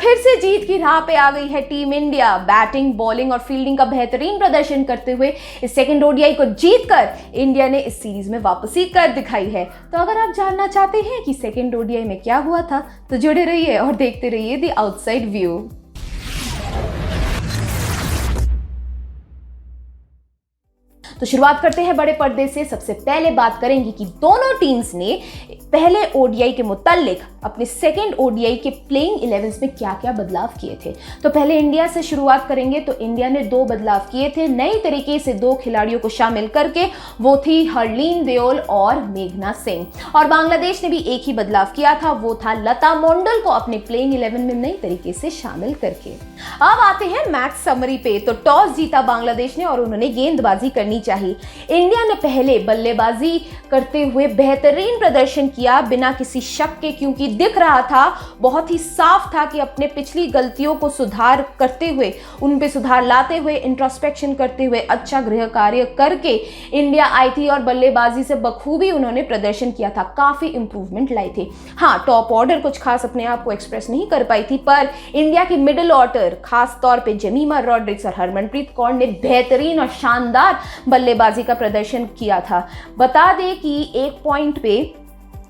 फिर से जीत की राह पे आ गई है टीम इंडिया। बैटिंग, बॉलिंग और फील्डिंग का बेहतरीन प्रदर्शन करते हुए इस सेकंड ओडीआई को जीतकर इंडिया ने इस सीरीज में वापसी कर दिखाई है। तो अगर आप जानना चाहते हैं कि सेकंड ओडीआई में क्या हुआ था तो जुड़े रहिए और देखते रहिए द आउटसाइड व्यू। तो शुरुआत करते हैं बड़े पर्दे से। सबसे पहले बात करेंगे कि दोनों टीम्स ने पहले ओडीआई के मुतालिक अपने सेकंड ओडीआई के प्लेइंग 11 में क्या क्या बदलाव किए थे। तो पहले इंडिया से शुरुआत करेंगे। तो इंडिया ने 2 बदलाव किए थे नई तरीके से 2 खिलाड़ियों को शामिल करके, वो थी हरलीन देओल और मेघना सिंह। और बांग्लादेश ने भी एक ही बदलाव किया था, वो था लता मंडल को अपने प्लेइंग 11 में नई तरीके से शामिल करके। अब आते हैं मैच समरी पे। तो टॉस जीता बांग्लादेश ने और उन्होंने गेंदबाजी करनी चाहिए। इंडिया ने पहले बल्लेबाजी करते हुए बेहतरीन प्रदर्शन किया बिना किसी शक के, क्योंकि दिख रहा था, बहुत ही साफ था कि अपने पिछली गलतियों को सुधार करते हुए, उन पे सुधार लाते हुए, इंट्रोस्पेक्शन करते हुए अच्छा गृह कार्य करके इंडिया आई थी और बल्लेबाजी से बखूबी उन्होंने प्रदर्शन किया था, काफी इंप्रूवमेंट लाई थी। हाँ, टॉप ऑर्डर कुछ खास अपने आप को एक्सप्रेस नहीं कर पाई थी, पर इंडिया की मिडिल ऑर्डर खास तौर पे जेमिमा रॉड्रिक्स और हरमनप्रीत कौर ने बेहतरीन और शानदार बल्लेबाजी का प्रदर्शन किया था। बता दें कि एक पॉइंट पे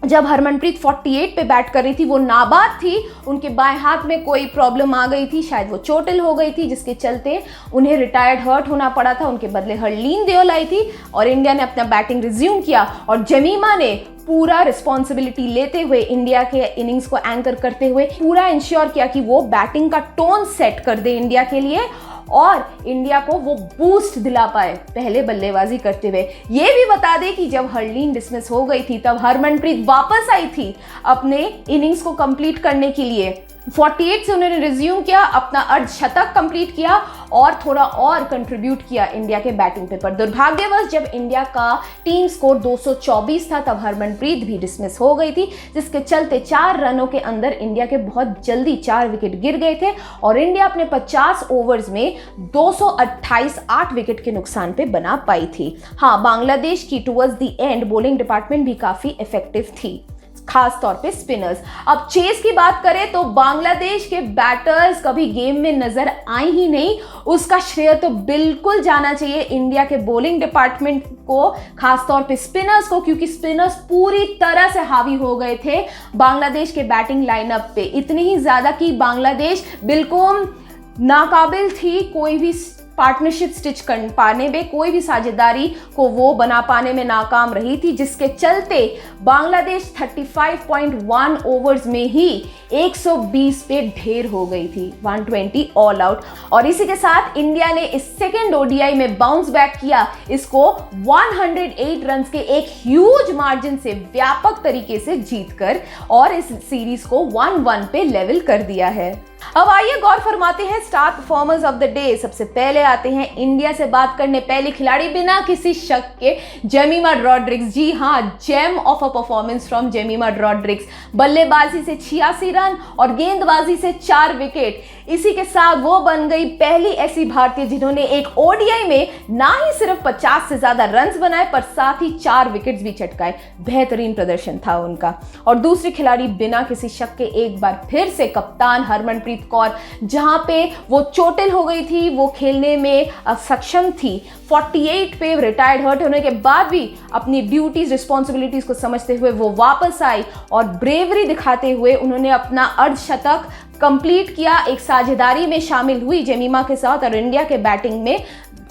जब हरमनप्रीत 48 पे बैट कर रही थी, वो नाबाद थी, उनके बाएं हाथ में कोई प्रॉब्लम आ गई थी, शायद वो चोटिल हो गई थी, जिसके चलते उन्हें रिटायर्ड हर्ट होना पड़ा था। उनके बदले हरलीन देओल आई थी और इंडिया ने अपना बैटिंग रिज्यूम किया और जेमिमा ने पूरा रिस्पॉन्सिबिलिटी लेते हुए, इंडिया के इनिंग्स को एंकर करते हुए पूरा इंश्योर किया कि वो बैटिंग का टोन सेट कर दे इंडिया के लिए और इंडिया को वो बूस्ट दिला पाए पहले बल्लेबाजी करते हुए। ये भी बता दें कि जब हरलीन डिसमिस हो गई थी तब हरमनप्रीत वापस आई थी अपने इनिंग्स को कंप्लीट करने के लिए। 48 से उन्होंने रिज्यूम किया, अपना अर्धशतक कंप्लीट किया और थोड़ा और कंट्रीब्यूट किया इंडिया के बैटिंग पे। पर दुर्भाग्यवश जब इंडिया का टीम स्कोर 224 था तब हरमनप्रीत भी डिसमिस हो गई थी, जिसके चलते 4 रनों के अंदर इंडिया के बहुत जल्दी 4 विकेट गिर गए थे और इंडिया अपने 50 ओवर्स में 228 8 विकेट के नुकसान पे बना पाई थी। हाँ, बांग्लादेश की towards the end bowling department भी काफी इफेक्टिव थी, खास तौर पे स्पिनर्स। अब चेस की बात करें तो बांग्लादेश के बैटर्स कभी गेम में नजर आए ही नहीं, उसका श्रेय तो बिल्कुल जाना चाहिए इंडिया के बॉलिंग डिपार्टमेंट को, खास तौर पे स्पिनर्स को, क्योंकि स्पिनर्स पूरी तरह से हावी हो गए थे बांग्लादेश के बैटिंग लाइनअप पे, इतनी ही ज्यादा कि बांग्लादेश बिल्कुल नाकाबिल थी कोई भी पार्टनरशिप स्टिच कर पाने में, कोई भी साझेदारी को वो बना पाने में नाकाम रही थी, जिसके चलते बांग्लादेश 35.1 ओवर्स में ही 120 पे ढेर हो गई थी, 120 ऑल आउट। और इसी के साथ इंडिया ने इस सेकेंड ओडीआई में बाउंस बैक किया, इसको 108 रन के एक ह्यूज मार्जिन से व्यापक तरीके से जीतकर और इस सीरीज को 1-1 पे लेवल कर दिया है। अब आइए गौर फरमाते हैं star performers of the day. सबसे पहले आते हैं इंडिया से बात करने पहले खिलाड़ी बिना किसी शक के जेमिमा रॉड्रिक्स। जी हाँ, gem of a performance from Jemimah Rodrigues. बल्लेबाजी से 86 रन और गेंदबाजी से 4 विकेट। इसी के साथ वो बन गई पहली ऐसी भारतीय जिन्होंने एक ओडीआई में ना ही सिर्फ 50 से ज्यादा रन्स बनाए पर साथ ही 4 विकेट्स भी चटकाए। बेहतरीन प्रदर्शन था उनका। और दूसरी खिलाड़ी बिना किसी शक के एक बार फिर से कप्तान हरमनप्रीत कौर, जहां पे वो चोटिल हो गई थी, वो खेलने में सक्षम थी, 48 पे रिटायर्ड हर्ट होने के बाद भी अपनी ड्यूटीज रिस्पॉन्सिबिलिटीज को समझते हुए वो वापस आई और ब्रेवरी दिखाते हुए उन्होंने अपना अर्धशतक कंप्लीट किया, एक साझेदारी में शामिल हुई जेमिमा के साथ और इंडिया के बैटिंग में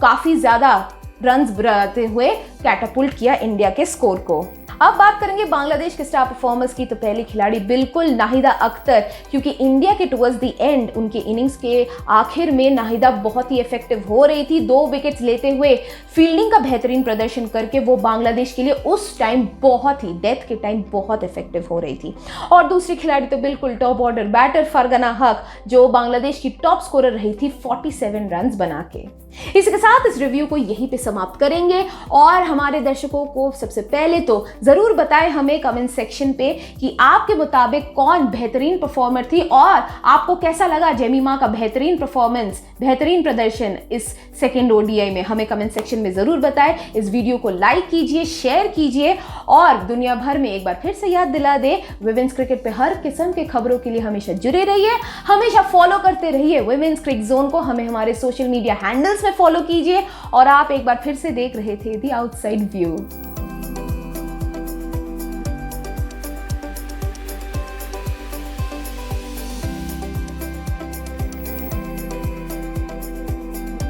काफी ज्यादा रन्स बनाते हुए कैटापुल्ट किया इंडिया के स्कोर को। अब बात करेंगे बांग्लादेश के स्टार परफॉर्मर्स की। तो पहली खिलाड़ी बिल्कुल नाहिदा अख्तर, क्योंकि इंडिया के टुवर्ड्स द एंड, उनके इनिंग्स के आखिर में नाहिदा बहुत ही इफेक्टिव हो रही थी, 2 विकेट्स लेते हुए फील्डिंग का बेहतरीन प्रदर्शन करके वो बांग्लादेश के लिए उस टाइम बहुत ही डेथ के टाइम बहुत इफेक्टिव हो रही थी। और दूसरी खिलाड़ी तो बिल्कुल टॉप ऑर्डर बैटर फरगाना हक, जो बांग्लादेश की टॉप स्कोरर रही थी 47 रन बना के। इसके साथ इस रिव्यू को यहीं पे समाप्त करेंगे और हमारे दर्शकों को सबसे पहले तो ज़रूर बताएं हमें कमेंट सेक्शन पे कि आपके मुताबिक कौन बेहतरीन परफॉर्मर थी और आपको कैसा लगा जेमिमा का बेहतरीन परफॉर्मेंस, बेहतरीन प्रदर्शन इस सेकेंड ओडीआई में। हमें कमेंट सेक्शन में ज़रूर बताएं। इस वीडियो को लाइक कीजिए, शेयर कीजिए और दुनिया भर में एक बार फिर से याद दिला दे, वुमेन्स क्रिकेट पे हर किस्म के खबरों के लिए हमेशा जुड़े रहिए, हमेशा फॉलो करते रहिए वुमेन्स क्रिक जोन को। हमें हमारे सोशल मीडिया हैंडल्स में फॉलो कीजिए और आप एक बार फिर से देख रहे थे द आउटसाइड व्यू।